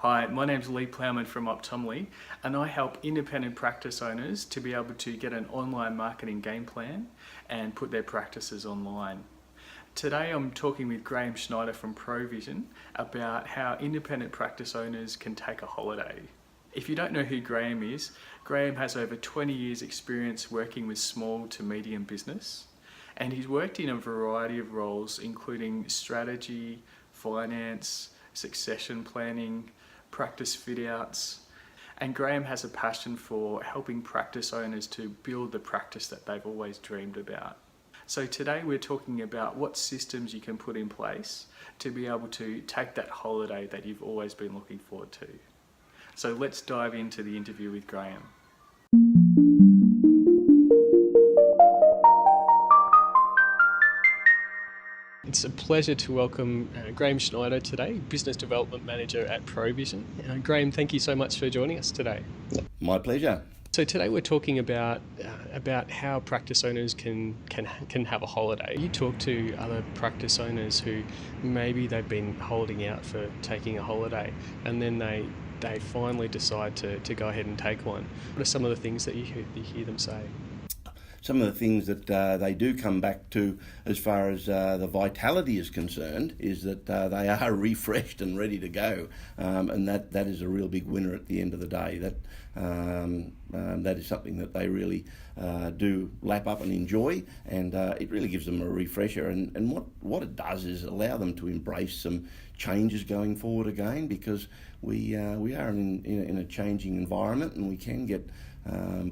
Hi, my name's Lee Plowman from Optomly, and I help independent practice owners to be able to get an online marketing game plan and put their practices online. Today I'm talking with Graeme Schneider from Provision about how independent practice owners can take a holiday. If you don't know who Graeme is, Graeme has over 20 years experience working with small to medium business, and he's worked in a variety of roles including strategy, finance, succession planning, practice fit outs, and Graeme has a passion for helping practice owners to build the practice that they've always dreamed about. So today we're talking about what systems you can put in place to be able to take that holiday that you've always been looking forward to. So let's dive into the interview with Graeme. It's a pleasure to welcome Graeme Schneider today, Business Development Manager at Provision. Graeme, thank you so much for joining us today. My pleasure. So today we're talking about how practice owners can have a holiday. You talk to other practice owners who maybe they've been holding out for taking a holiday, and then they finally decide to go ahead and take one. What are some of the things that you hear them say? Some of the things that they do come back to as far as the vitality is concerned is that they are refreshed and ready to go, and that is a real big winner at the end of the day. That is something that they really do lap up and enjoy, and it really gives them a refresher, and what it does is allow them to embrace some changes going forward again, because we are in a changing environment, and we can get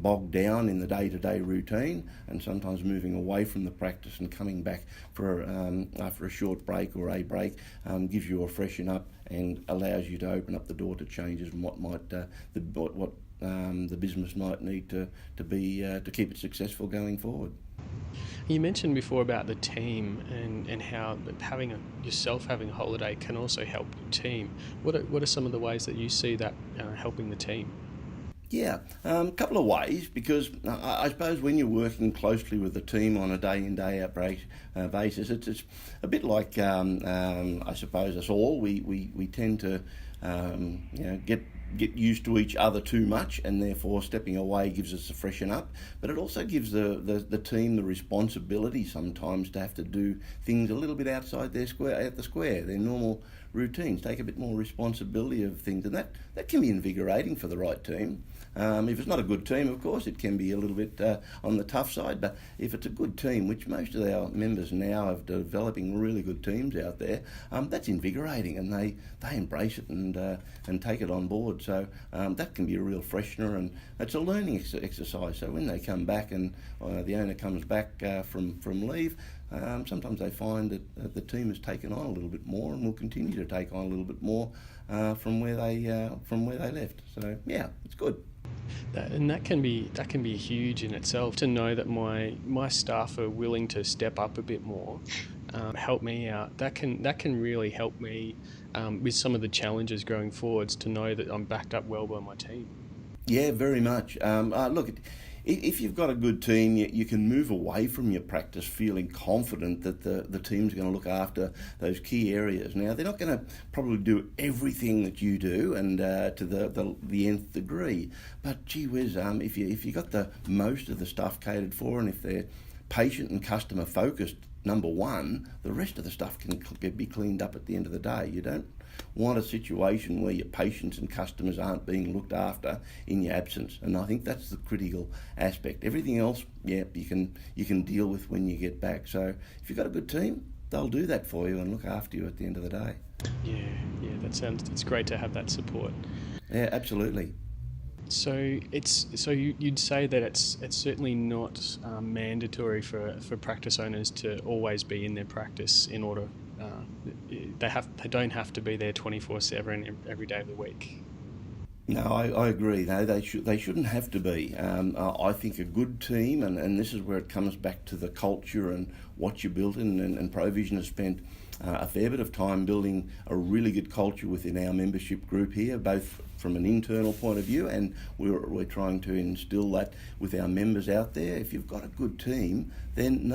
bogged down in the day-to-day routine, and sometimes moving away from the practice and coming back for after a short break or a break gives you a freshen up and allows you to open up the door to changes and what the business might need to keep it successcul going forward. You mentioned before about the team and how having a holiday can also help the team. What are some of the ways that you see that helping the team? Yeah, a couple of ways, because I suppose when you're working closely with the team on a day-in, day-out basis, it's a bit like, I suppose, us all. We tend to get used to each other too much, and therefore stepping away gives us a freshen up. But it also gives the team the responsibility sometimes to have to do things a little bit outside their normal routines, take a bit more responsibility of things, and that can be invigorating for the right team. If it's not a good team, of course, it can be a little bit on the tough side, but if it's a good team, which most of our members now are developing really good teams out there, that's invigorating, and they embrace it and take it on board. So that can be a real freshener, and it's a learning exercise. So when they come back and the owner comes back from leave, sometimes they find that the team has taken on a little bit more and will continue to take on a little bit more from where they left. So yeah, it's good. That can be huge in itself, to know that my staff are willing to step up a bit more, help me out. That can really help me with some of the challenges going forwards, to know that I'm backed up well by my team. Yeah, very much. Look, if you've got a good team, you can move away from your practice feeling confident that the team's going to look after those key areas. Now, they're not going to probably do everything that you do and to the nth degree, but gee whiz, if you got the most of the stuff catered for, and if they're patient and customer focused, number one, the rest of the stuff can be cleaned up at the end of the day. You don't want a situation where your patients and customers aren't being looked after in your absence, and I think that's the critical aspect. Everything else, yeah, you can deal with when you get back. So if you've got a good team, they'll do that for you and look after you at the end of the day. Yeah, it's great to have that support. Yeah, absolutely. So you'd say that it's certainly not mandatory for practice owners to always be in their practice in order. They don't have to be there 24/7 every day of the week. No, I agree. No, they shouldn't have to be. I think a good team, and this is where it comes back to the culture and what you built in, and Provision has spent a fair bit of time building a really good culture within our membership group here, both from an internal point of view, and we're trying to instill that with our members out there. If you've got a good team, then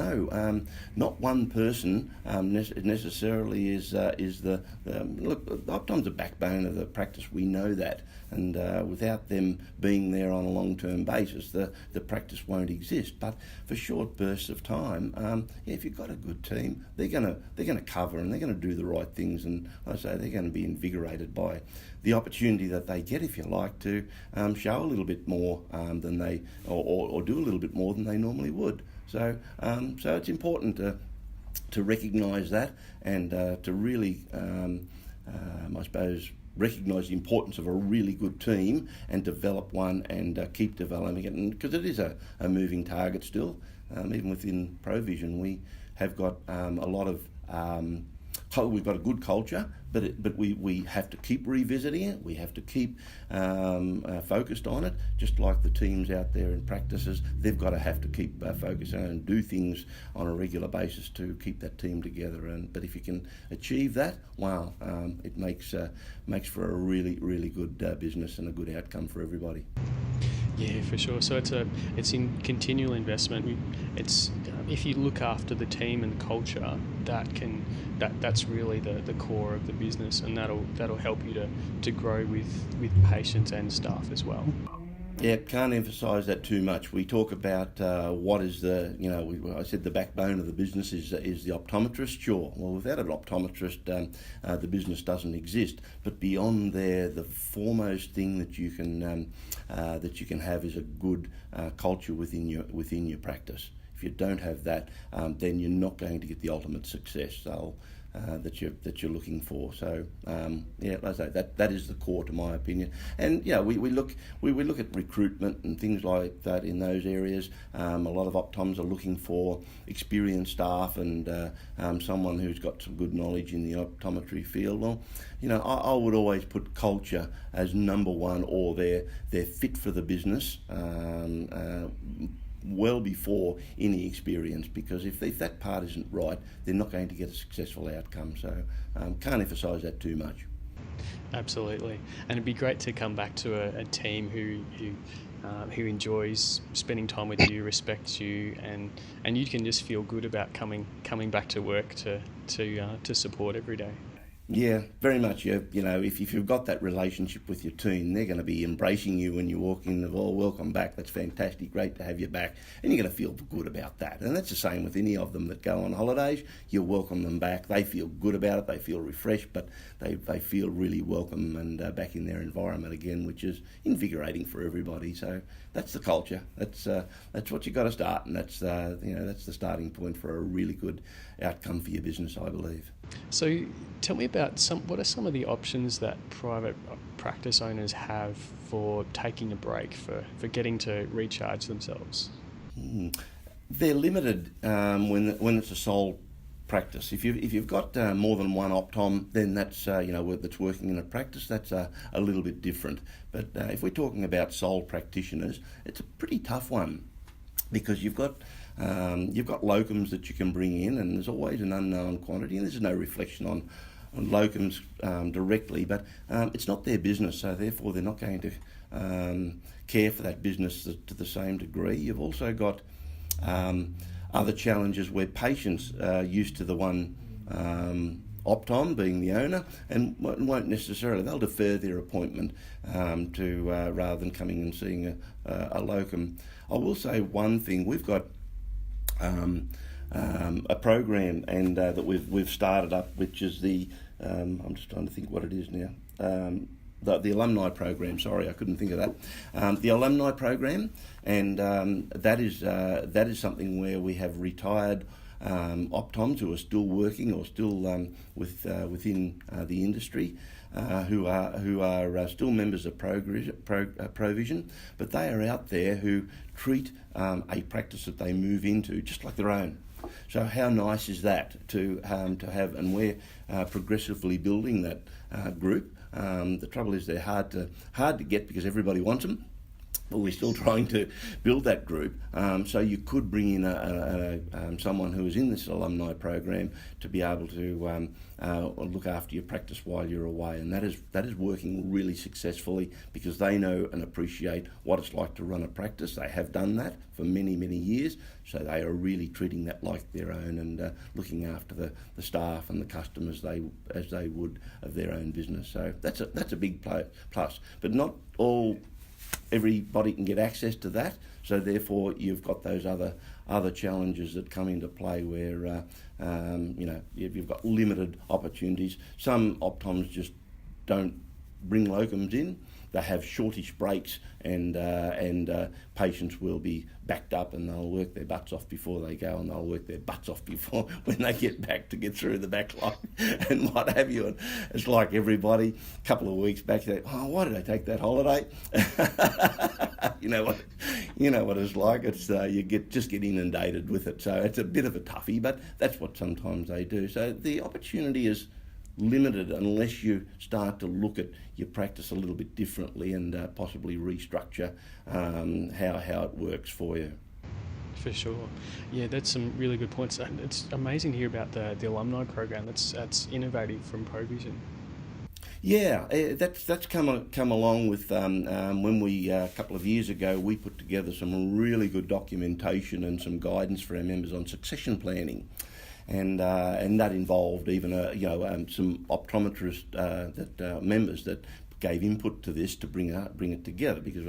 not one person necessarily is the look. Optom's the backbone of the practice. We know that, and without them being there on a long-term basis, the practice won't exist. But for short bursts of time, if you've got a good team, they're gonna cover and they're gonna do the right things, and like I say, they're going to be invigorated by the opportunity that they get, if you like, to show a little bit more than they, or do a little bit more than they normally would. So it's important to recognise that, and to really, I suppose, recognise the importance of a really good team and develop one, and keep developing it, because it is a moving target still. Even within Provision, we have got a lot of we've got a good culture, but we have to keep revisiting it. We have to keep focused on it, just like the teams out there in practices. They've got to have to keep focused on it and do things on a regular basis to keep that team together. But if you can achieve that, wow, it makes for a really, really good business and a good outcome for everybody. Yeah, for sure. So it's in continual investment. It's if you look after the team and the culture, that's really the core of the business, and that'll help you to grow with patients and staff as well. Yeah, can't emphasise that too much. We talk about what is I said the backbone of the business is the optometrist. Sure, well, without an optometrist, the business doesn't exist. But beyond there, the foremost thing that you can have is a good culture within your practice. If you don't have that, then you're not going to get the ultimate success that you're looking for. So like I say, that is the core, to my opinion. And we look at recruitment and things like that in those areas. A lot of optoms are looking for experienced staff and someone who's got some good knowledge in the optometry field. Well, I would always put culture as number one, or they're fit for the business. Well before any experience, because if that part isn't right, they're not going to get a successful outcome. So can't emphasise that too much. Absolutely, and it'd be great to come back to a team who enjoys spending time with you, respects you, and you can just feel good about coming back to work to support every day. Yeah, very much. If you've got that relationship with your team, they're going to be embracing you when you walk in. Oh, welcome back. That's fantastic. Great to have you back. And you're going to feel good about that. And that's the same with any of them that go on holidays. You welcome them back. They feel good about it. They feel refreshed, but they feel really welcome and back in their environment again, which is invigorating for everybody. So that's the culture. That's what you got to start, and that's the starting point for a really good outcome for your business, I believe. So tell me about what are some of the options that private practice owners have for taking a break, for getting to recharge themselves? They're limited when it's a sole practice. If you've got more than one optom, then that's that's working in a practice. That's a little bit different. But if we're talking about sole practitioners, it's a pretty tough one, because you've got locums that you can bring in, and there's always an unknown quantity, and there's no reflection on locums directly, but it's not their business, so therefore they're not going to care for that business to the same degree. You've also got other challenges where patients are used to the one optom being the owner, and won't necessarily, they'll defer their appointment to rather than coming and seeing a locum. I will say one thing: we've got a program and that we've started up, which is the I'm just trying to think what it is now. The alumni program. Sorry, I couldn't think of that. The alumni program, and that is something where we have retired optoms who are still working or still within the industry, who are still members of Provision, but they are out there who treat a practice that they move into just like their own. So how nice is that to have? And we're progressively building that group. The trouble is they're hard to get because everybody wants them. Well, we're still trying to build that group. So you could bring in someone who is in this alumni program to be able to look after your practice while you're away, and that is working really successfully because they know and appreciate what it's like to run a practice. They have done that for many, many years, so they are really treating that like their own and looking after the staff and the customers as they would of their own business. So that's a big plus. But not everybody can get access to that, so therefore you've got those other challenges that come into play where you've got limited opportunities. Some optoms just don't bring locums in. They have shortish breaks, and patients will be backed up, and they'll work their butts off before they go, and they'll work their butts off before when they get back to get through the backlog and what have you. And it's like everybody, a couple of weeks back, they why did I take that holiday? You know what it's like. It's you get inundated with it, so it's a bit of a toughie, but that's what sometimes they do. So the opportunity is limited unless you start to look at your practice a little bit differently and possibly restructure how it works for you. For sure. Yeah, that's some really good points. And it's amazing to hear about the alumni program. That's innovative from Provision. Yeah, that's come along with when we a couple of years ago we put together some really good documentation and some guidance for our members on succession planning. And that involved even some optometrist members that gave input to this to bring it together, because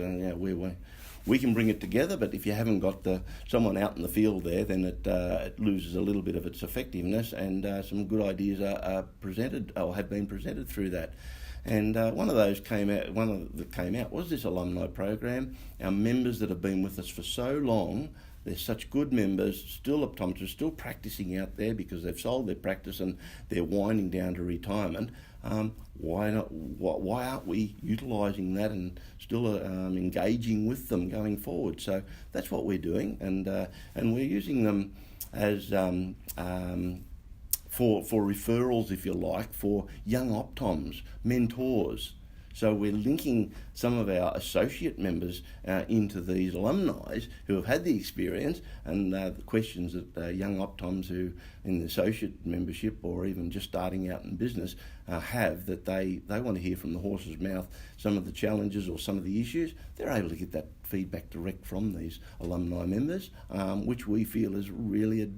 we can bring it together, but if you haven't got someone out in the field there, then it loses a little bit of its effectiveness, and some good ideas are presented or have been presented through that. And one of those came out was this alumni program. Our members that have been with us for so long, they're such good members, still optometrists, still practicing out there because they've sold their practice and they're winding down to retirement. Why aren't we utilising that and still engaging with them going forward? So that's what we're doing, and we're using them as for referrals, if you like, for young optoms, mentors. So we're linking some of our associate members into these alumni who have had the experience, and the questions that young optoms who in the associate membership or even just starting out in business have, that they want to hear from the horse's mouth some of the challenges or some of the issues. They're able to get that feedback direct from these alumni members, which we feel is really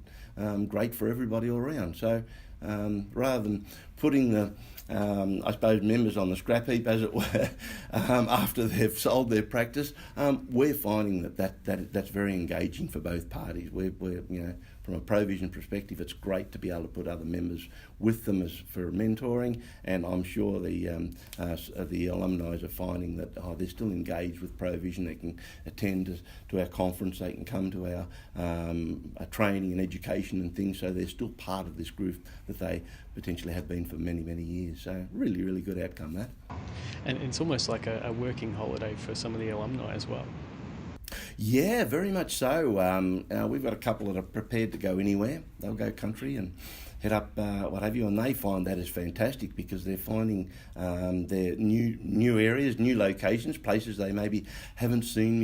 great for everybody all around. So rather than putting the members on the scrap heap, as it were, after they've sold their practice, we're finding that's very engaging for both parties. We're from a Provision perspective, it's great to be able to put other members with them for mentoring, and I'm sure the alumni are finding that they're still engaged with Provision. They can attend to our conference, they can come to our training and education and things, so they're still part of this group that they potentially have been for many, many years. So really, really good outcome, that. And it's almost like a working holiday for some of the alumni as well. Yeah, very much so. We've got a couple that are prepared to go anywhere. They'll go country and head up, what have you, and they find that is fantastic because they're finding their new areas, new locations, places they maybe haven't seen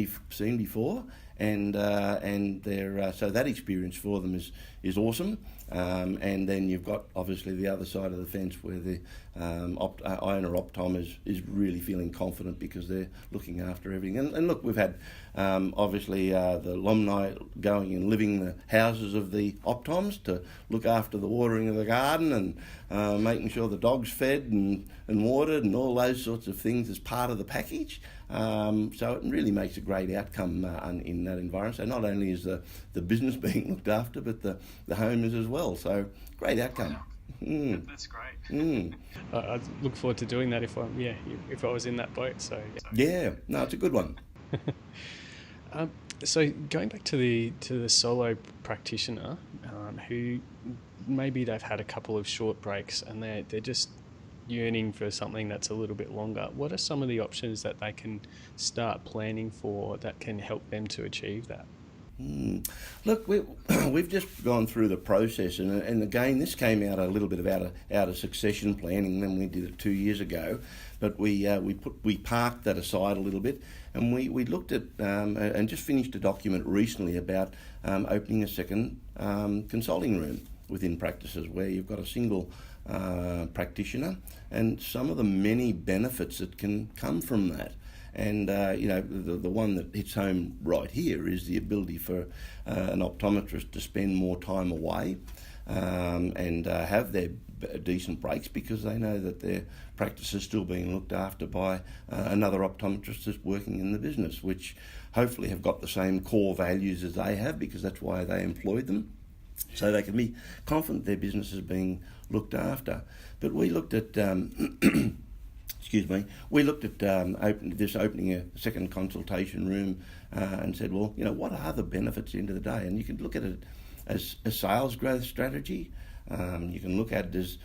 before, and they're so that experience for them is awesome. And then you've got obviously the other side of the fence where the owner optom is really feeling confident because they're looking after everything. And look, we've had obviously the alumni going and living in the houses of the optoms to look after the watering of the garden and making sure the dog's fed and watered and all those sorts of things as part of the package. So it really makes a great outcome in that environment. So not only is the business being looked after, but the home is as well. So great outcome. Mm. That's great. I look forward to doing that if I was in that boat. So yeah, no, it's a good one. So going back to the solo practitioner who maybe they've had a couple of short breaks and they're just yearning for something that's a little bit longer, what are some of the options that they can start planning for that can help them to achieve that? Look, we've just gone through the process, and again, this came out a little bit out of succession planning when we did it 2 years ago. But we parked that aside a little bit, and we looked at and just finished a document recently about opening a second consulting room within practices where you've got a single practitioner, and some of the many benefits that can come from that. And the one that hits home right here is the ability for an optometrist to spend more time away and have their decent breaks, because they know that their practice is still being looked after by another optometrist that's working in the business, which hopefully have got the same core values as they have, because that's why they employed them, so they can be confident their business is being looked after. But we looked at opening a second consultation room and said, well, what are the benefits at the end of the day? And you can look at it as a sales growth strategy. You can look at it as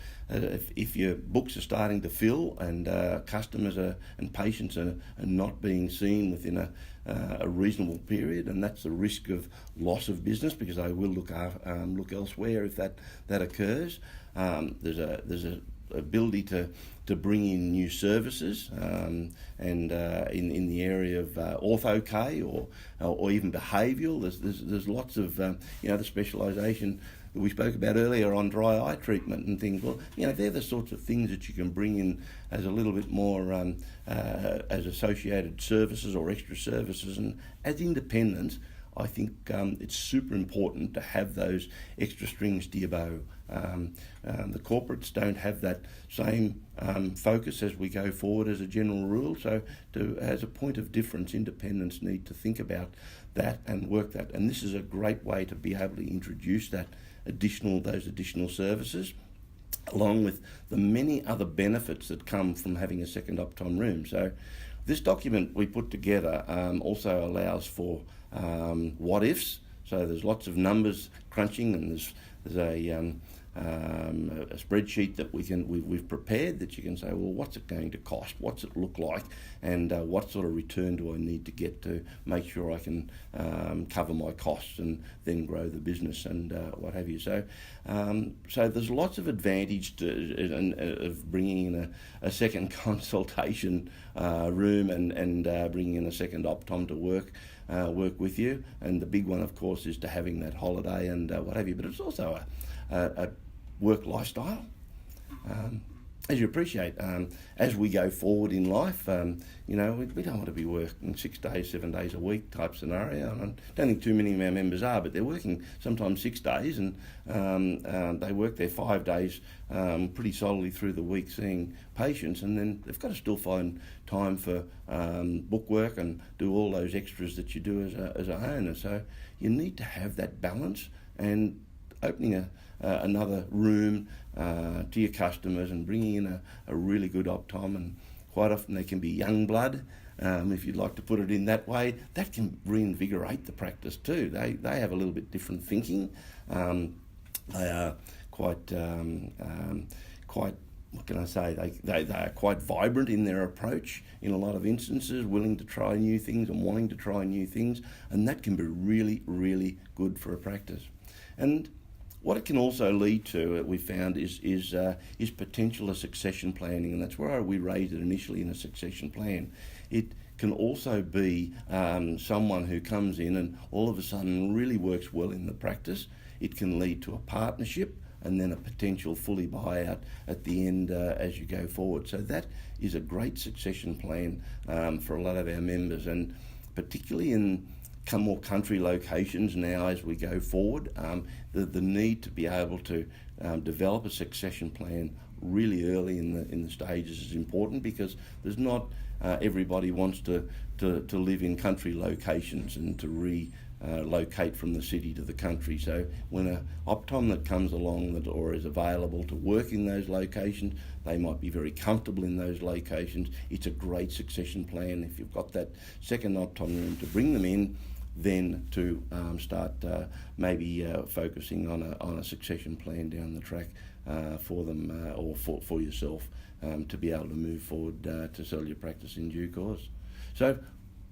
if your books are starting to fill and customers and patients are not being seen within a reasonable period, and that's the risk of loss of business, because they will look elsewhere if that occurs. There's a ability to bring in new services and in the area of ortho-K or even behavioural. There's lots of the specialisation that we spoke about earlier on dry eye treatment and things. Well, they're the sorts of things that you can bring in as a little bit more as associated services or extra services. And as independents, I think it's super important to have those extra strings to your bow. The corporates don't have that same focus as we go forward as a general rule. So as a point of difference, independents need to think about that and work that. And this is a great way to be able to introduce those additional services, along with the many other benefits that come from having a second Optom room. So this document we put together also allows for what ifs. So there's lots of numbers crunching, and there's a spreadsheet that we've prepared that you can say, well, what's it going to cost? What's it look like? And what sort of return do I need to get to make sure I can cover my costs and then grow the business and what have you. So there's lots of advantage of bringing in a second consultation room and bringing in a second Optom to work with you. And the big one, of course, is to having that holiday and what have you. But it's also a work lifestyle. As you appreciate, as we go forward in life, we don't want to be working 6 days, 7 days a week type scenario. And I don't think too many of our members are, but they're working sometimes 6 days, and they work their 5 days pretty solidly through the week seeing patients, and then they've got to still find time for book work and do all those extras that you do as a owner. So you need to have that balance, and opening another room to your customers and bringing in a really good Optom, and quite often they can be young blood, if you'd like to put it in that way, that can reinvigorate the practice too. They have a little bit different thinking. They are quite what can I say? They are quite vibrant in their approach in a lot of instances, willing to try new things and wanting to try new things, and that can be really, really good for a practice. And what it can also lead to, we found, is potential of succession planning, and that's where we raised it initially in a succession plan. It can also be someone who comes in and all of a sudden really works well in the practice. It can lead to a partnership and then a potential fully buyout at the end as you go forward. So that is a great succession plan for a lot of our members, and particularly in more country locations now as we go forward, the need to be able to develop a succession plan really early in the stages is important, because there's not everybody wants to live in country locations and to relocate from the city to the country. So when an Optom that comes along or is available to work in those locations, they might be very comfortable in those locations. It's a great succession plan if you've got that second Optom room to bring them in, then to start maybe focusing on a succession plan down the track for them or for yourself to be able to move forward to sell your practice in due course. So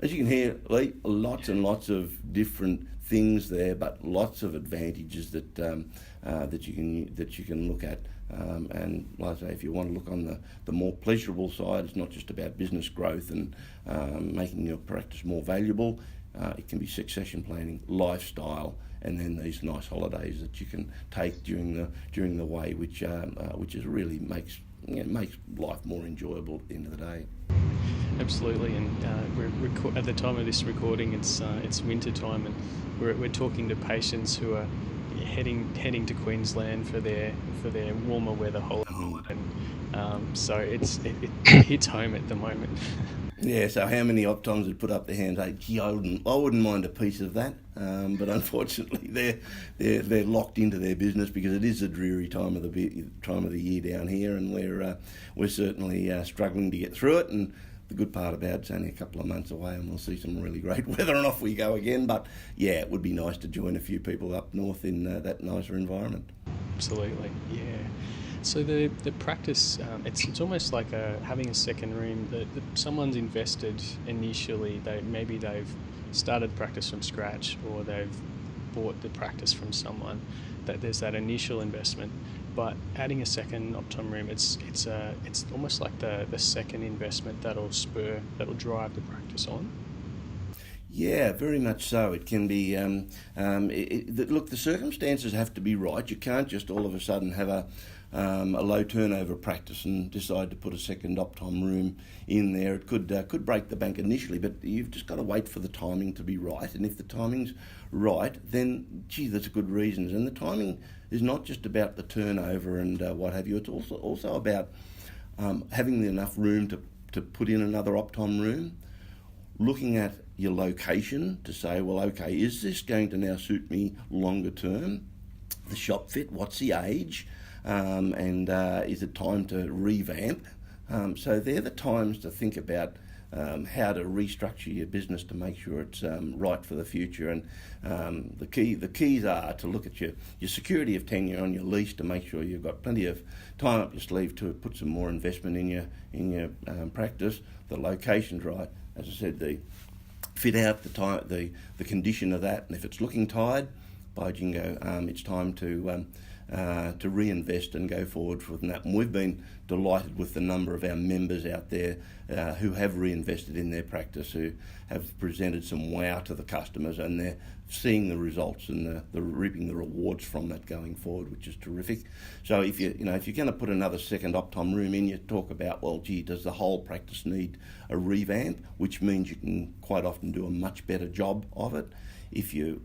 As you can hear, Lee, lots and lots of different things there, but lots of advantages that that you can look at. And like I say, if you want to look on the more pleasurable side, it's not just about business growth and making your practice more valuable. It can be succession planning, lifestyle, and then these nice holidays that you can take during the way, which is really makes life more enjoyable at the end of the day. Absolutely, and we're at the time of this recording, it's winter time, and we're talking to patients who are heading to Queensland for their warmer weather holiday, and so it hits home at the moment. Yeah, so how many optoms would put up their hands? Hey, gee, I wouldn't mind a piece of that, but unfortunately they're locked into their business because it is a dreary time of the year down here, and we're certainly struggling to get through it. And the good part about it's only a couple of months away, and we'll see some really great weather, and off we go again. But yeah, it would be nice to join a few people up north in that nicer environment. Absolutely, yeah. So the practice, it's almost like having a second room. Someone's invested initially. They've started practice from scratch, or they've bought the practice from someone. That there's that initial investment, but adding a second optom room, it's almost like the second investment that'll drive the practice on. Yeah, very much so. It can be. Look, the circumstances have to be right. You can't just all of a sudden have a low turnover practice and decide to put a second optom room in there. It could break the bank initially, but you've just got to wait for the timing to be right. And if the timing's right, then gee, there's good reasons. And the timing is not just about the turnover and what have you. It's also about having enough room to put in another optom room. Looking at your location to say, well, okay, is this going to now suit me longer term? The shop fit, what's the age? And is it time to revamp? So they're the times to think about how to restructure your business to make sure it's right for the future. And the keys are to look at your security of tenure on your lease to make sure you've got plenty of time up your sleeve to put some more investment in your practice. The location's right, as I said, the fit out, the condition of that, and if it's looking tired, by jingo, it's time to reinvest and go forward from that. And we've been delighted with the number of our members out there who have reinvested in their practice, who have presented some wow to the customers, and they're seeing the results and the reaping the rewards from that going forward, which is terrific. So if you're going to put another second optom room in, you talk about, well, gee, does the whole practice need a revamp, which means you can quite often do a much better job of it. If your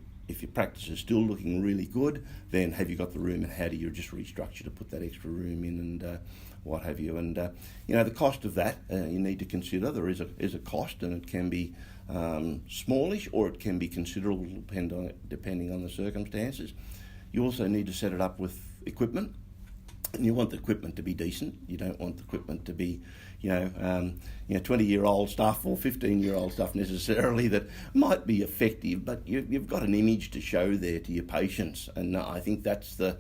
practice is still looking really good, then have you got the room, and how do you just restructure to put that extra room in, and what have you? And the cost of that you need to consider. There is a cost, and it can be smallish or it can be considerable depending on the circumstances. You also need to set it up with equipment. And you want the equipment to be decent. You don't want the equipment to be, 20-year-old stuff or 15-year-old stuff necessarily that might be effective, but you've got an image to show there to your patients, and I think that's the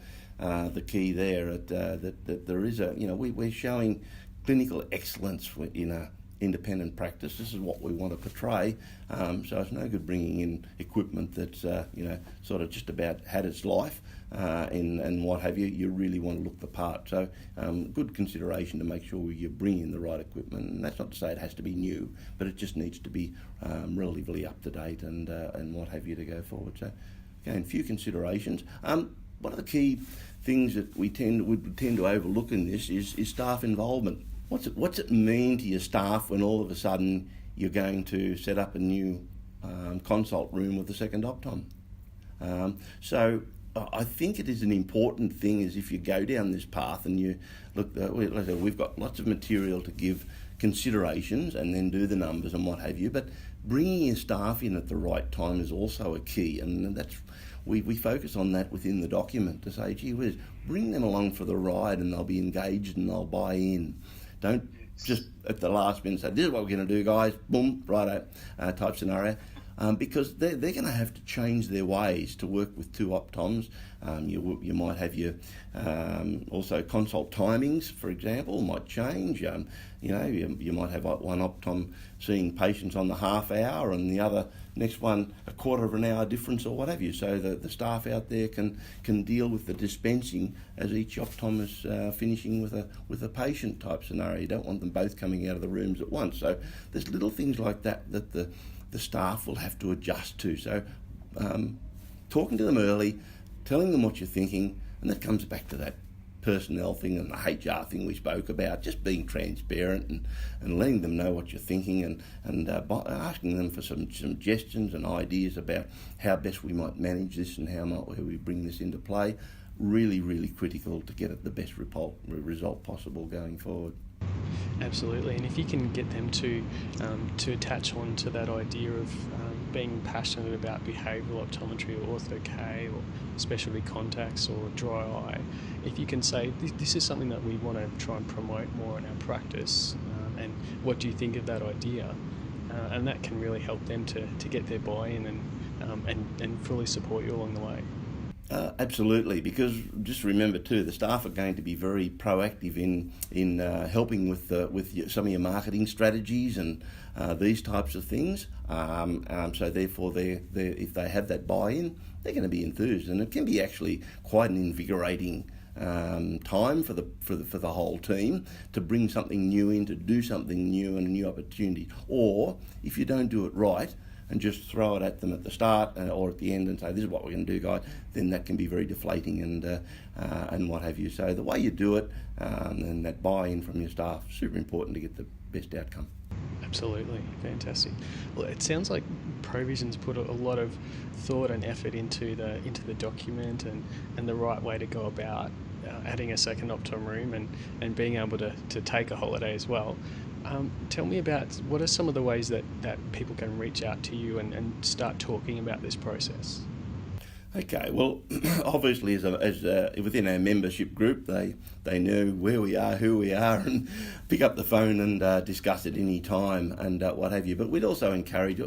key there. That there is we're showing clinical excellence in a independent practice. This is what we want to portray. So it's no good bringing in equipment that's sort of just about had its life and what have you. You really want to look the part. So good consideration to make sure you bring in the right equipment. And that's not to say it has to be new, but it just needs to be relatively up to date and what have you to go forward. So again, few considerations. One of the key things that we tend to overlook in this is staff involvement. What's it mean to your staff when all of a sudden you're going to set up a new consult room with a second optom? So I think it is an important thing is if you go down this path and you look, we've got lots of material to give considerations and then do the numbers and what have you, but bringing your staff in at the right time is also a key, and that's we focus on that within the document to say, gee whiz, bring them along for the ride and they'll be engaged and they'll buy in. Don't just at the last minute say, this is what we're going to do, guys, boom, righto, type scenario. Because they're going to have to change their ways to work with two optoms. You might have your Also, consult timings, for example, might change. You might have one optom seeing patients on the half hour and the other next one a quarter of an hour difference or what have you. So the staff out there can deal with the dispensing as each optom is finishing with a patient type scenario. You don't want them both coming out of the rooms at once. So there's little things like that the staff will have to adjust to. So talking to them early, telling them what you're thinking, and that comes back to that personnel thing and the HR thing we spoke about, just being transparent and letting them know what you're thinking and asking them for some suggestions and ideas about how best we might manage this and how might we bring this into play. Really, really critical to get at the best result possible going forward. Absolutely, and if you can get them to attach on to that idea of being passionate about behavioural optometry or ortho-K or specialty contacts or dry eye, if you can say this is something that we want to try and promote more in our practice, and what do you think of that idea, and that can really help them to get their buy-in and fully support you along the way. Absolutely, because just remember too, the staff are going to be very proactive in helping with some of your marketing strategies and these types of things. So therefore, if they have that buy-in, they're going to be enthused, and it can be actually quite an invigorating time for the whole team to bring something new in, to do something new and a new opportunity. Or if you don't do it right, and just throw it at them at the start or at the end and say, this is what we're going to do, guys, then that can be very deflating and what have you. So the way you do it and that buy-in from your staff, super important to get the best outcome. Absolutely, fantastic. Well, it sounds like Provision's put a lot of thought and effort into the document and the right way to go about adding a second optom room and being able to take a holiday as well. Tell me about what are some of the ways that people can reach out to you and start talking about this process. Okay, well, obviously as within our membership group, they know where we are, who we are, and pick up the phone and discuss it any time and what have you. But we'd also encourage,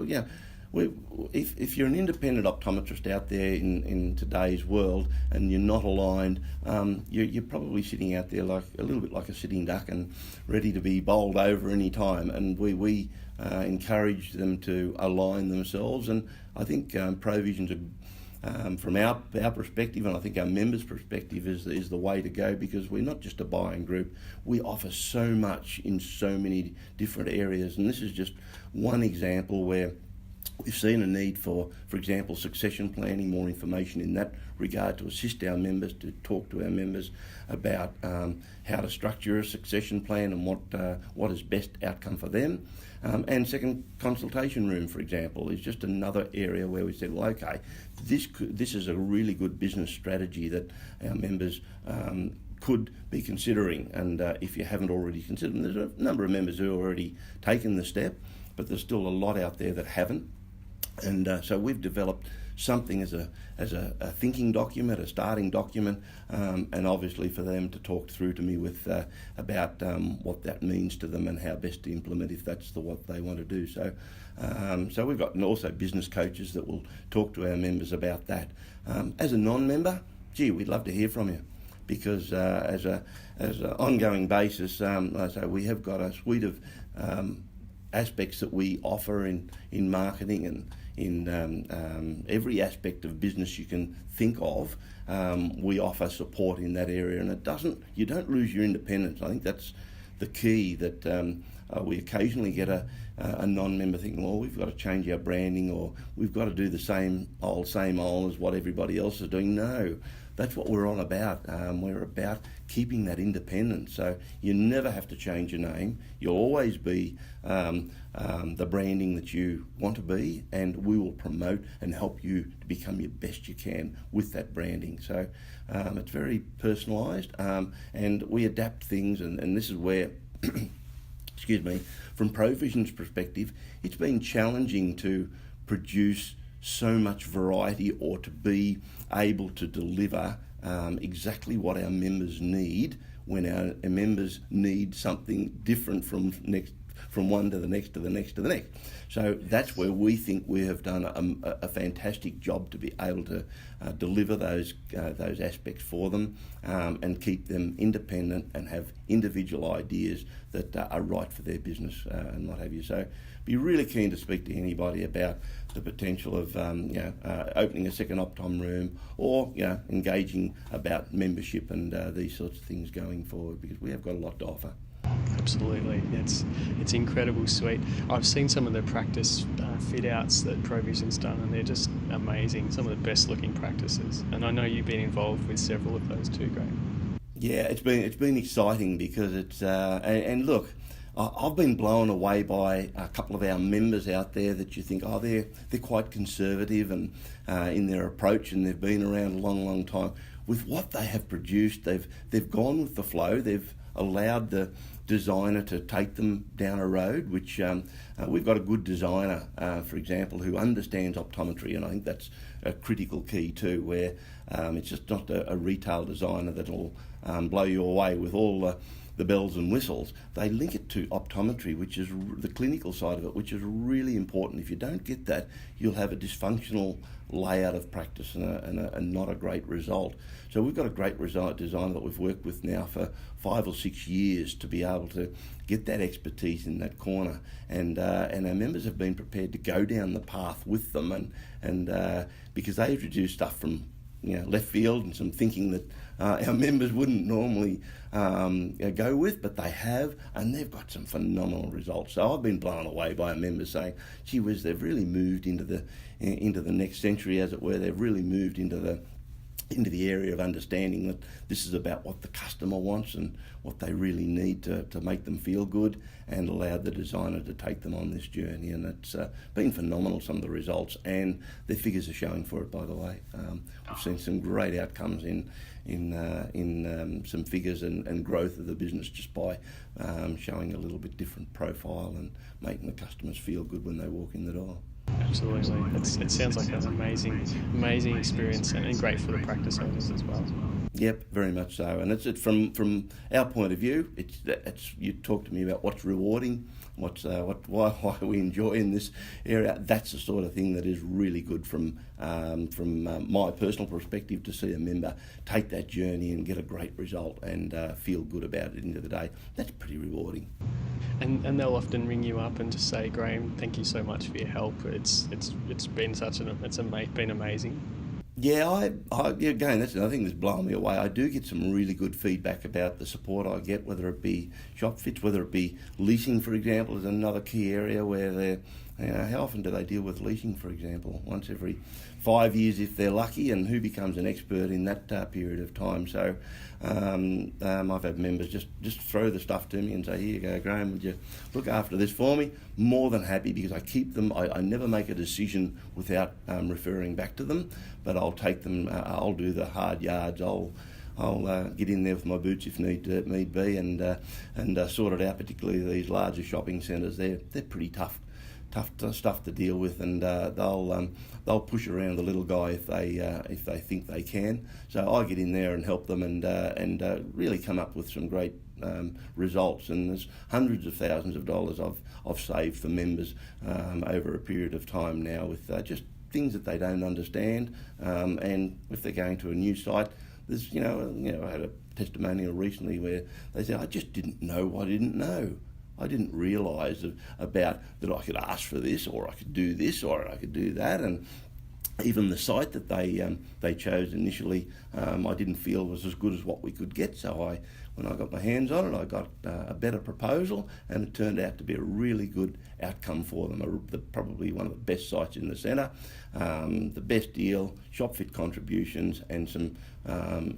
if you're an independent optometrist out there in today's world and you're not aligned, you're probably sitting out there like a little bit like a sitting duck and ready to be bowled over any time. And we encourage them to align themselves. And I think Provision's from our perspective, and I think our members' perspective, is the way to go, because we're not just a buying group. We offer so much in so many different areas, and this is just one example where we've seen a need for example, succession planning, more information in that regard to assist our members, to talk to our members about how to structure a succession plan and what is best outcome for them. And second consultation room, for example, is just another area where we said, well, okay, this is a really good business strategy that our members could be considering. And if you haven't already considered them, there's a number of members who have already taken the step, but there's still a lot out there that haven't. And so we've developed something as a thinking document, a starting document, and obviously for them to talk through to me with about what that means to them and how best to implement if that's what they want to do. So we've got also business coaches that will talk to our members about that. As a non-member, gee, we'd love to hear from you, because as an ongoing basis, so we have got a suite of aspects that we offer in marketing and in every aspect of business you can think of. We offer support in that area, and you don't lose your independence. I think that's the key, that we occasionally get a non-member thinking, well, we've got to change our branding, or we've got to do the same old as what everybody else is doing. No, that's what we're on about. We're about keeping that independence. So you never have to change your name. You'll always be the branding that you want to be, and we will promote and help you to become your best you can with that branding. So it's very personalised, and we adapt things, and this is where excuse me, from Provision's perspective, it's been challenging to produce so much variety, or to be able to deliver exactly what our members need when our members need something different from from one to the next to the next to the next. So that's where we think we have done a fantastic job to be able to deliver those aspects for them, and keep them independent and have individual ideas that are right for their business and what have you. So be really keen to speak to anybody about the potential of opening a second Optom room, or engaging about membership and these sorts of things going forward, because we have got a lot to offer. Absolutely, it's incredible suite. I've seen some of the practice fit outs that Provision's done, and they're just amazing. Some of the best looking practices, and I know you've been involved with several of those too, Graeme. Yeah, it's been exciting because it's and look, I've been blown away by a couple of our members out there that you think, they're quite conservative and in their approach, and they've been around a long time. With what they have produced, they've gone with the flow. They've allowed the designer to take them down a road, which we've got a good designer, for example, who understands optometry, and I think that's a critical key too, where it's just not a retail designer that'll blow you away with all the bells and whistles. They link it to optometry, which is the clinical side of it, which is really important. If you don't get that, you'll have a dysfunctional layout of practice and not a great result. So we've got a great designer that we've worked with now for 5 or 6 years to be able to get that expertise in that corner, and our members have been prepared to go down the path with them, and because they introduce stuff from left field and some thinking that our members wouldn't normally go with, but they have, and they've got some phenomenal results. So I've been blown away by our members saying, gee whiz, they've really moved into the next century, as it were. They've really moved into the area of understanding that this is about what the customer wants and what they really need to make them feel good, and allow the designer to take them on this journey. And it's been phenomenal, some of the results, and their figures are showing for it, by the way. We've seen some great outcomes in some figures and growth of the business just by showing a little bit different profile and making the customers feel good when they walk in the door. Absolutely. It sounds like an amazing experience, and great for the practice owners as well. Yep, very much so. And it's from our point of view. It's you talk to me about what's rewarding, why we enjoy in this area. That's the sort of thing that is really good from my personal perspective, to see a member take that journey and get a great result and feel good about it at the end of the day. That's pretty rewarding. And they'll often ring you up and just say, Graeme, thank you so much for your help. It's been been amazing. Yeah, again, that's another thing that's blown me away. I do get some really good feedback about the support I get, whether it be shop fits, whether it be leasing, for example, is another key area where they're, how often do they deal with leasing, for example? Once every 5 years if they're lucky, and who becomes an expert in that period of time. So I've had members just throw the stuff to me and say, here you go, Graeme, would you look after this for me? More than happy, because I keep them. I never make a decision without referring back to them, but I'll take them, I'll do the hard yards, I'll get in there with my boots if need be, and sort it out. Particularly these larger shopping centres, they're pretty tough stuff to deal with, and they'll push around the little guy if they think they can. So I get in there and help them, and really come up with some great results. And there's hundreds of thousands of dollars I've saved for members over a period of time now, with just things that they don't understand. And if they're going to a new site, there's I had a testimonial recently where they said, I just didn't know what I didn't know. I didn't realise about that I could ask for this, or I could do this, or I could do that. And even the site that they chose initially, I didn't feel was as good as what we could get. So when I got my hands on it, I got a better proposal, and it turned out to be a really good outcome for them. Probably one of the best sites in the centre, the best deal, shop fit contributions, and some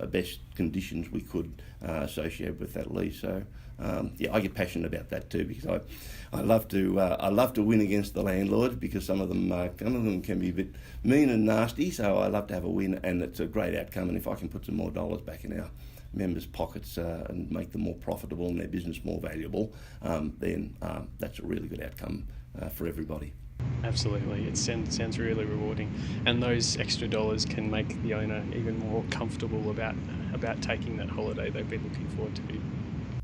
best conditions we could associate with that lease. So I get passionate about that too, because I love to win against the landlords, because some of them can be a bit mean and nasty. So I love to have a win, and it's a great outcome. And if I can put some more dollars back in our members' pockets and make them more profitable and their business more valuable, then that's a really good outcome for everybody. Absolutely, it sounds really rewarding, and those extra dollars can make the owner even more comfortable about taking that holiday they've been looking forward to.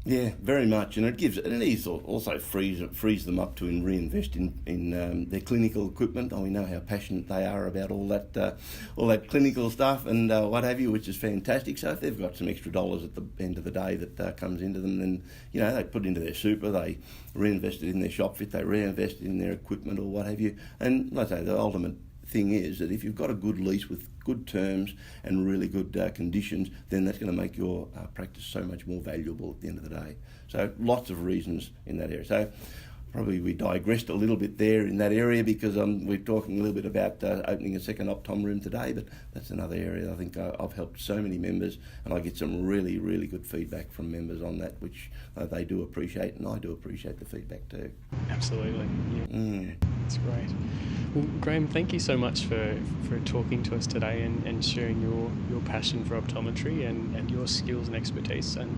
Yeah, very much, and it also frees them up to reinvest in their clinical equipment. And we know how passionate they are about all that clinical stuff and what have you, which is fantastic. So if they've got some extra dollars at the end of the day that comes into them, then they put it into their super, they reinvest it in their shop fit, they reinvest it in their equipment or what have you. And like I say, the ultimate thing is that if you've got a good lease with good terms and really good conditions, then that's going to make your practice so much more valuable at the end of the day. So lots of reasons in that area. So probably we digressed a little bit there in that area because we're talking a little bit about opening a second Optom room today, but that's another area I think I've helped so many members, and I get some really, really good feedback from members on that, which they do appreciate, and I do appreciate the feedback too. Absolutely. Yeah. That's great. Well, Graeme, thank you so much for talking to us today and sharing your passion for optometry and your skills and expertise. And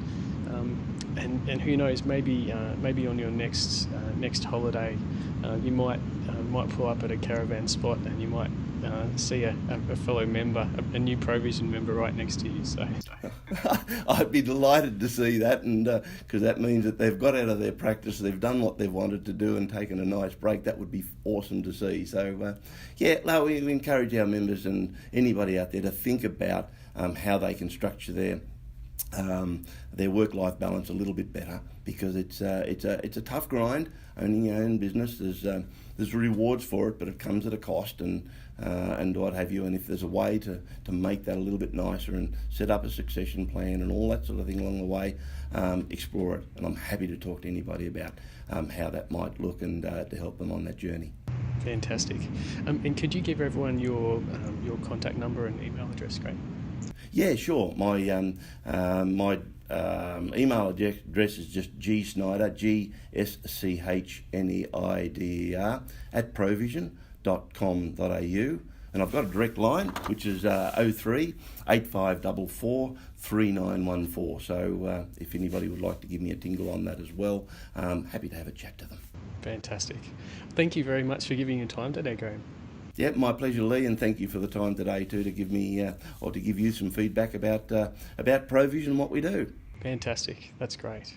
who knows, maybe on your next holiday, you might pull up at a caravan spot and you might see a fellow member, a new Provision member right next to you. So I'd be delighted to see that, and because that means that they've got out of their practice, they've done what they've wanted to do and taken a nice break. That would be awesome to see. So we encourage our members and anybody out there to think about how they can structure their work-life balance a little bit better, because it's a tough grind. Owning your own business, there's rewards for it, but it comes at a cost and what have you. And if there's a way to make that a little bit nicer and set up a succession plan and all that sort of thing along the way, explore it. And I'm happy to talk to anybody about how that might look and to help them on that journey. Fantastic. And could you give everyone your contact number and email address, Graeme? Yeah, sure. My email address is just gschneider, GSCHNEIDER @provision.com.au, and I've got a direct line which is 03 8544 3914. So if anybody would like to give me a tingle on that as well, happy to have a chat to them. Fantastic. Thank you very much for giving your time today, Graeme. Yeah, my pleasure, Lee, and thank you for the time today too to give me or to give you some feedback about Provision and what we do. Fantastic. That's great.